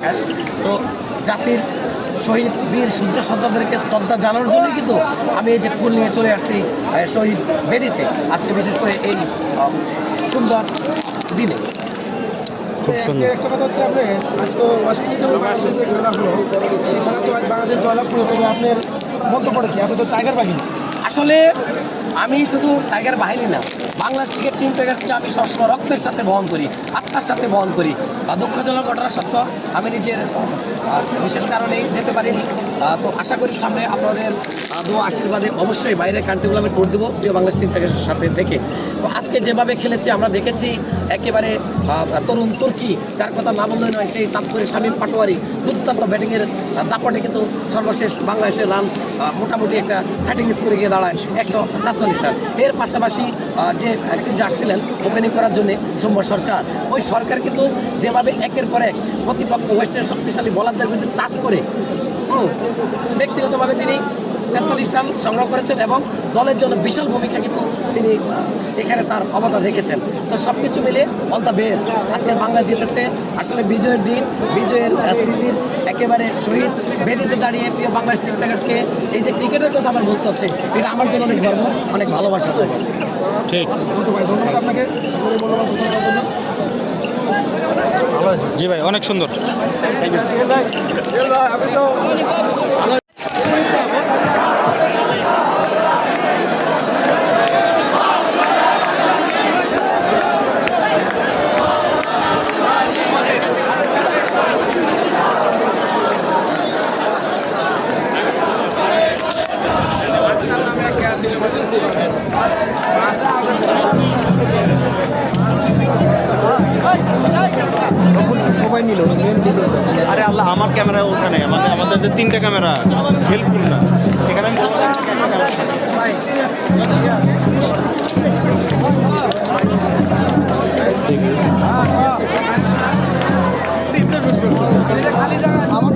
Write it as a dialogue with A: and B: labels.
A: ইতিহাস। তো জাতির শহীদ বীর সূর্য সন্তানদেরকে শ্রদ্ধা জানানোর জন্যই কিন্তু আমি এই যে ফুল নিয়ে চলে আসছি শহীদ বেদিতে আজকে, বিশেষ করে এই সুন্দর দিনে।
B: খুব সুন্দর।
C: একটা কথা হচ্ছে আপনি আজ তো ওয়েস্ট ইন্ডিজ এবং বাংলাদেশের যে খেলাটা হলো সেই খেলা তো আজ বাংলাদেশ জয়লাভ করলো, তবে আপনার মন্তব্যটা কি? আপনি তো টাইগার বাহিনী।
A: আসলে আমি শুধু টাইগার বাহিনী না, বাংলাদেশ ক্রিকেট টিম টাইগার্সকে আমি সবসময় রক্তের সাথে বহন করি, আত্মার সাথে বহন করি। দুঃখজনক ঘটনা সত্য, আমি নিজের বিশেষ কারণেই যেতে পারিনি। তো আশা করি সামনে আপনাদের দোয়া আশীর্বাদে অবশ্যই বাইরের কান্ট্রিগুলো আমি ট্যুর দেবো প্রিয় বাংলাদেশ টিম টাইগার্সের সাথে থেকে। তো আজকে যেভাবে খেলেছে আমরা দেখেছি, একেবারে তরুণ তুর্কি, যার কথা না বললেই নয়, সেই চাঁদপুরে শামীম পাটোয়ারি দুর্দান্ত ব্যাটিংয়ের দাপটে কিন্তু সর্বশেষ বাংলাদেশের রান মোটামুটি একটা ফ্যাটিং স্কোরে গিয়ে দাঁড়ায় 147 রান। এর পাশাপাশি যে ক্রিজে আসছিলেন ওপেনিং করার জন্য সৌম্য সরকার, ওই সরকার কিন্তু যেভাবে একের পর এক প্রতিপক্ষ ওয়েস্টের শক্তিশালী বলারদের কিন্তু চাষ করে ব্যক্তিগতভাবে তিনি 43 রান সংগ্রহ করেছেন এবং দলের জন্য বিশাল ভূমিকা কিন্তু তিনি এখানে তার অবদান রেখেছেন। তো সব কিছু মিলে অল দ্য বেস্ট। আজকে বাংলা জিতেছে, আসলে বিজয়ের দিন, বিজয়ের স্মৃতির একেবারে শহীদ বেদিতে দাঁড়িয়ে প্রিয় বাংলাদেশ টিম টাইগার্সকে এই যে ক্রিকেটের কথা আমার বলতে হচ্ছে, এটা আমার জন্য অনেক গর্ব, অনেক ভালোবাসা।
B: ঠিক,
C: ধন্যবাদ আপনাকে।
B: ভালো আছে জি ভাই, অনেক সুন্দর।
C: সবাই নিল
B: আরে আল্লাহ, আমার ক্যামেরা ওখানে, আমাদের যে 3টা ক্যামেরা হেল্পফুল না, এখানে আমি বলবো
C: আমার